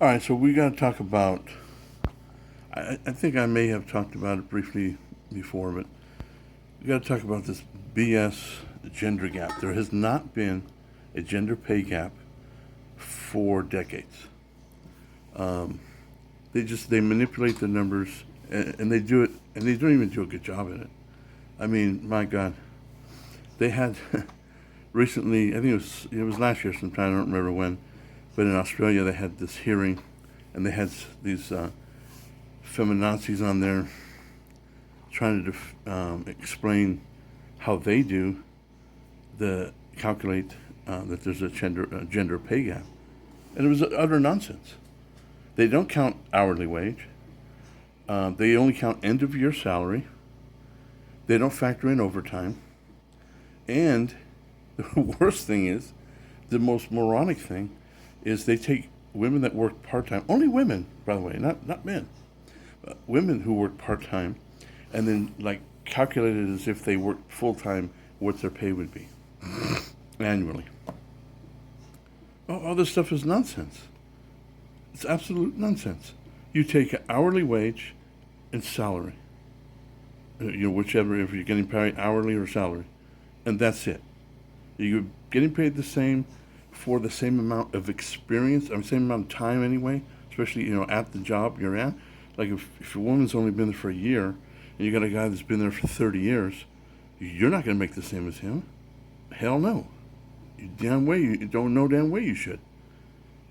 All right, so we got to talk about. I think I may have talked about it briefly before, but we got to talk about this BS gender gap. There has not been a gender pay gap for decades. They manipulate the numbers, and they do it, and they don't even do a good job at it. I mean, my God, they had recently. I think it was last year sometime. I don't remember when, but in Australia they had this hearing, and they had these feminazis on there trying to explain how they do the calculate that there's a gender pay gap, and it was utter nonsense. They don't count hourly wage. They only count end of year salary. They don't factor in overtime. And the worst thing is, the most moronic thing, is they take women that work part time. Only women, by the way, not men. Women who work part time, and then like calculate it as if they worked full time, what their pay would be annually. All this stuff is nonsense. It's absolute nonsense. You take an hourly wage and salary, whichever, if you're getting paid hourly or salary, and that's it. You're getting paid the same for the same amount of experience, or same amount of time anyway, especially, at the job you're at. Like if a woman's only been there for a year, and you got a guy that's been there for 30 years, you're not going to make the same as him. Hell no. You don't know damn way you should.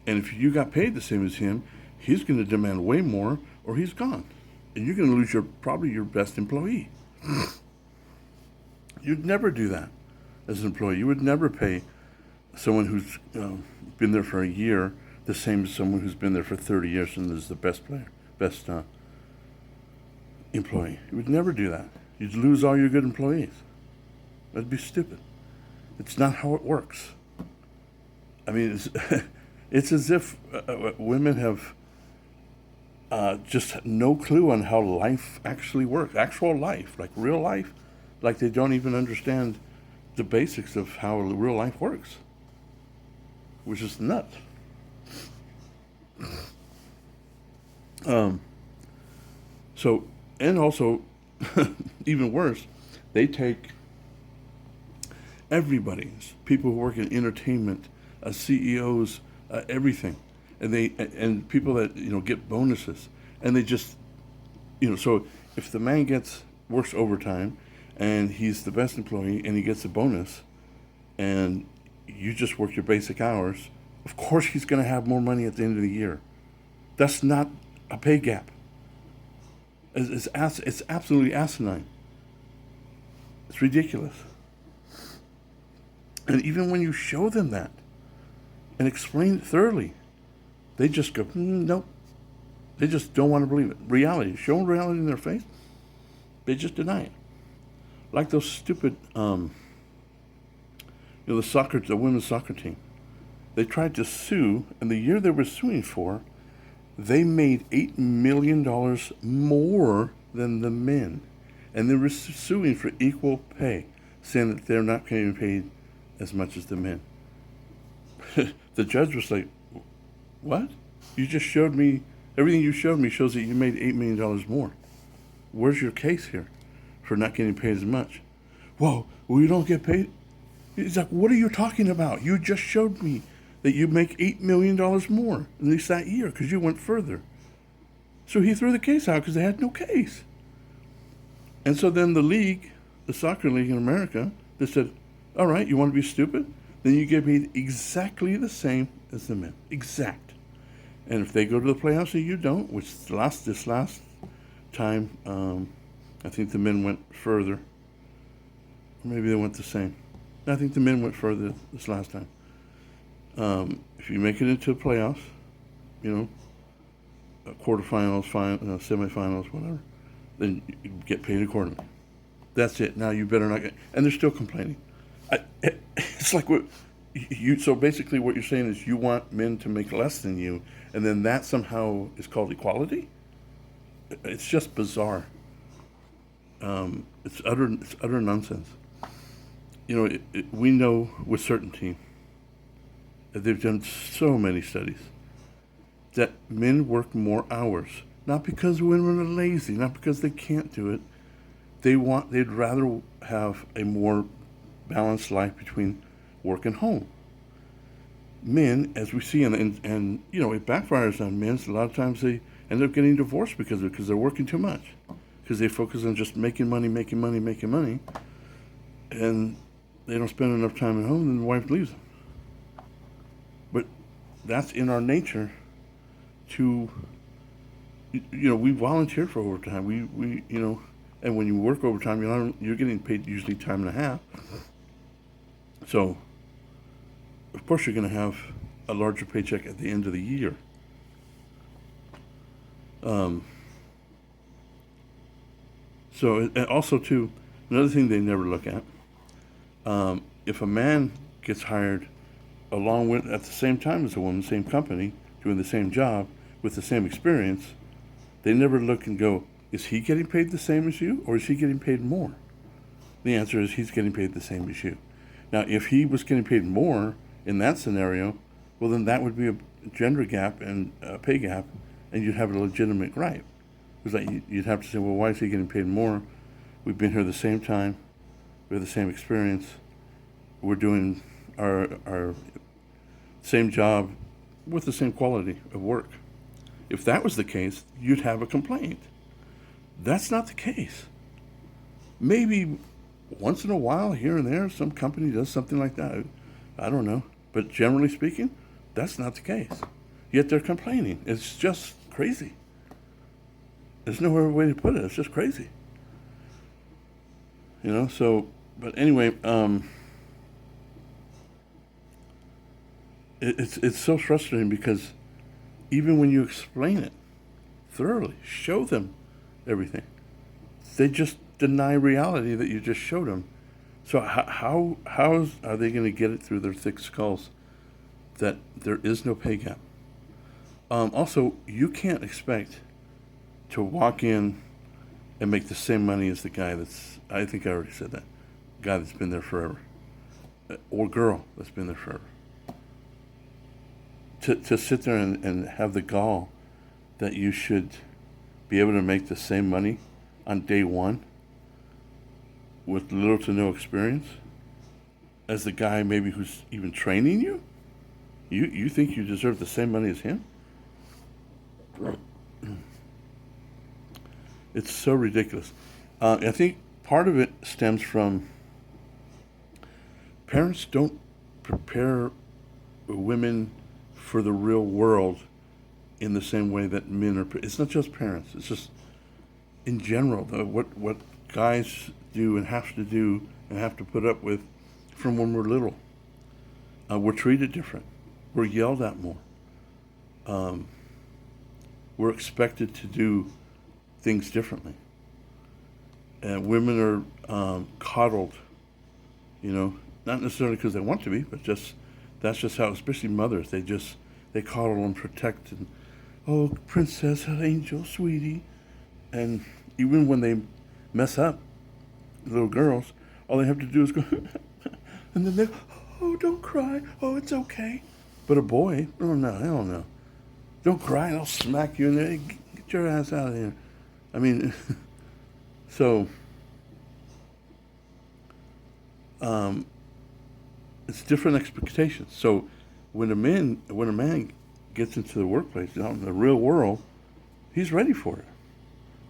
And if you got paid the same as him, he's going to demand way more, or he's gone, and you're going to lose probably your best employee. You'd never do that as an employee. You would never pay someone who's been there for a year the same as someone who's been there for 30 years and is the best player, best employee. You would never do that. You'd lose all your good employees. That'd be stupid. It's not how it works. I mean, it's as if women have just no clue on how life actually works, actual life, like real life, like they don't even understand the basics of how real life works, which is nuts. Um, so, and also, even worse, they take everybody's people who work in entertainment, CEOs, everything, and people that get bonuses, and they just so if the man works overtime, and he's the best employee, and he gets a bonus, and you just work your basic hours, of course he's going to have more money at the end of the year. That's not a pay gap. It's absolutely asinine. It's ridiculous. And even when you show them that and explain it thoroughly, they just go, nope. They just don't want to believe it. Reality, show them reality in their face, they just deny it. Like those stupid, the women's soccer team. They tried to sue, and the year they were suing for, they made $8 million more than the men, and they were suing for equal pay, saying that they're not getting paid as much as the men. The judge was like, "What? You just showed me everything you showed me shows that you made $8 million more. Where's your case here for not getting paid as much?" Whoa, well, you don't get paid? He's like, "What are you talking about? You just showed me that you make $8 million more, at least that year, because you went further." So he threw the case out because they had no case. And so then the soccer league in America, they said, "All right, you want to be stupid? Then you get paid exactly the same as the men. Exact. And if they go to the playoffs and you don't," which this last time, I think the men went further. Or maybe they went the same. I think the men went further this last time. If you make it into the playoffs, you know, quarterfinals, semifinals, whatever, then you get paid accordingly. That's it. Now you better not get. And they're still complaining. It's like what you. So basically, what you're saying is you want men to make less than you, and then that somehow is called equality. It's just bizarre. It's utter nonsense. We know with certainty that they've done so many studies, that men work more hours. Not because women are lazy, not because they can't do it. They'd rather have a more balanced life between work and home. Men, as we see, and it backfires on men. So a lot of times they end up getting divorced because of it, because they're working too much, because they focus on just making money, making money, making money, and they don't spend enough time at home, and the wife leaves them. But that's in our nature to, we volunteer for overtime. And when you work overtime, you're getting paid usually time and a half. So, of course, you're going to have a larger paycheck at the end of the year. And also, too, another thing they never look at, if a man gets hired at the same time as a woman, same company, doing the same job, with the same experience, they never look and go, is he getting paid the same as you, or is he getting paid more? The answer is he's getting paid the same as you. Now, if he was getting paid more in that scenario, well, then that would be a gender gap and a pay gap, and you'd have a legitimate gripe. It's like you'd have to say, well, why is he getting paid more? We've been here the same time, we have the same experience, we're doing our same job with the same quality of work. If that was the case, you'd have a complaint. That's not the case. Maybe once in a while, here and there, some company does something like that. I don't know. But generally speaking, that's not the case. Yet they're complaining. It's just crazy. There's no other way to put it. It's just crazy. But anyway, it's so frustrating because even when you explain it thoroughly, show them everything, they just deny reality that you just showed them. So how are they going to get it through their thick skulls that there is no pay gap? Also, you can't expect to walk in and make the same money as the guy I think I already said that, guy that's been there forever, or girl that's been there forever. To sit there and have the gall that you should be able to make the same money on day one with little to no experience as the guy maybe who's even training you? You think you deserve the same money as him? It's so ridiculous. I think part of it stems from parents don't prepare women for the real world in the same way that men are. It's not just parents. It's just in general what guys do and have to do and have to put up with from when we're little. We're treated different. We're yelled at more. We're expected to do things differently. And women are coddled, not necessarily because they want to be, but that's just how, especially mothers, they coddle and protect and, oh, princess, angel, sweetie. And even when they mess up, little girls, all they have to do is go, and then oh, don't cry, oh, it's okay. But a boy, oh no, hell no. Don't cry and I'll smack you in there, get your ass out of here. I mean, so, it's different expectations. So when a man gets into the workplace, in the real world, he's ready for it.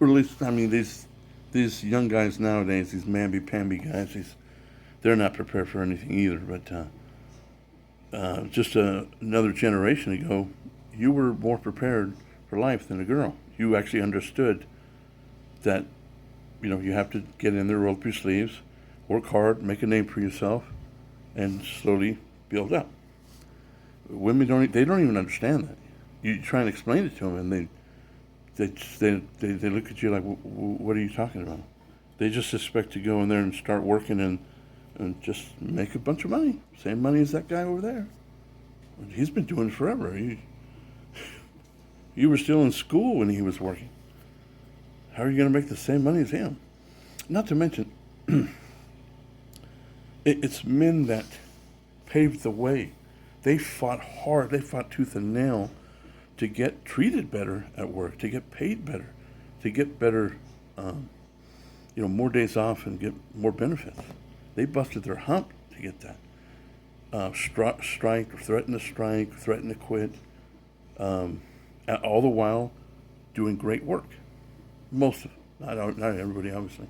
Or at least, these young guys nowadays, these mamby-pamby guys, they're not prepared for anything either. But just another generation ago, you were more prepared for life than a girl. You actually understood that, you have to get in there, roll up your sleeves, work hard, make a name for yourself, and slowly build up. Women don't even understand that. You try and explain it to them, and they look at you like, what are you talking about? They just expect to go in there and start working and just make a bunch of money. Same money as that guy over there. He's been doing it forever. You were still in school when he was working. How are you going to make the same money as him? Not to mention, it's men that paved the way. They fought hard. They fought tooth and nail to get treated better at work, to get paid better, to get better, more days off and get more benefits. They busted their hump to get that. Strike, or threaten to strike, threaten to quit, all the while doing great work. Most of it, not everybody, obviously.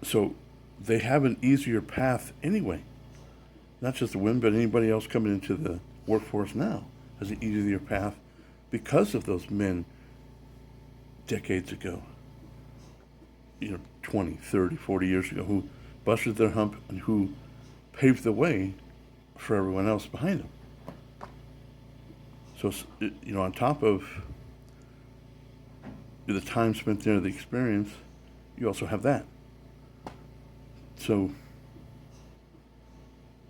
So they have an easier path anyway. Not just the women, but anybody else coming into the workforce now has an easier path because of those men decades ago, 20, 30, 40 years ago, who busted their hump and who paved the way for everyone else behind them. So, on top of the time spent there, the experience, you also have that. So,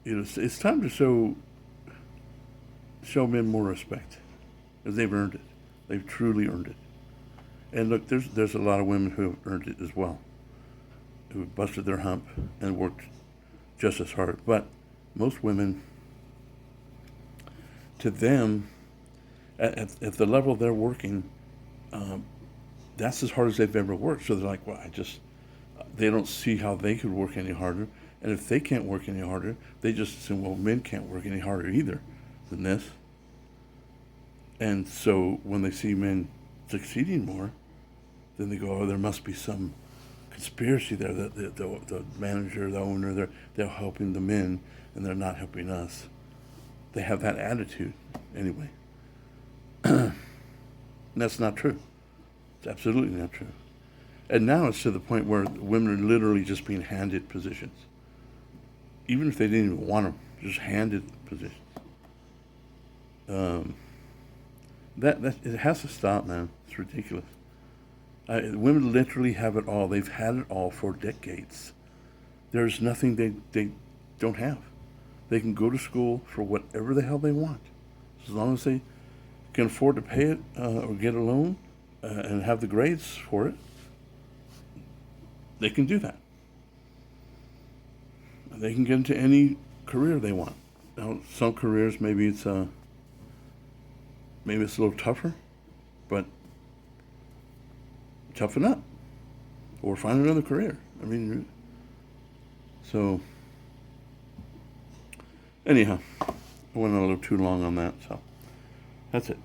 it's time to show men more respect, because they've earned it. They've truly earned it. And look, there's a lot of women who have earned it as well, who have busted their hump and worked just as hard. But most women, to them, at the level they're working, that's as hard as they've ever worked. So they're like, well, they don't see how they could work any harder. And if they can't work any harder, they just assume, well, men can't work any harder either than this. And so when they see men succeeding more, then they go, oh, there must be some conspiracy there, that the manager, the owner, they're helping the men and they're not helping us. They have that attitude anyway. And that's not true. It's absolutely not true. And now it's to the point where women are literally just being handed positions. Even if they didn't even want them, just handed positions. That it has to stop, man. It's ridiculous. Women literally have it all. They've had it all for decades. There's nothing they don't have. They can go to school for whatever the hell they want, as long as they can afford to pay it or get a loan and have the grades for it. They can do that. They can get into any career they want. Now, some careers maybe it's a little tougher, but toughen up or find another career. So anyhow, I went on a little too long on that, so that's it.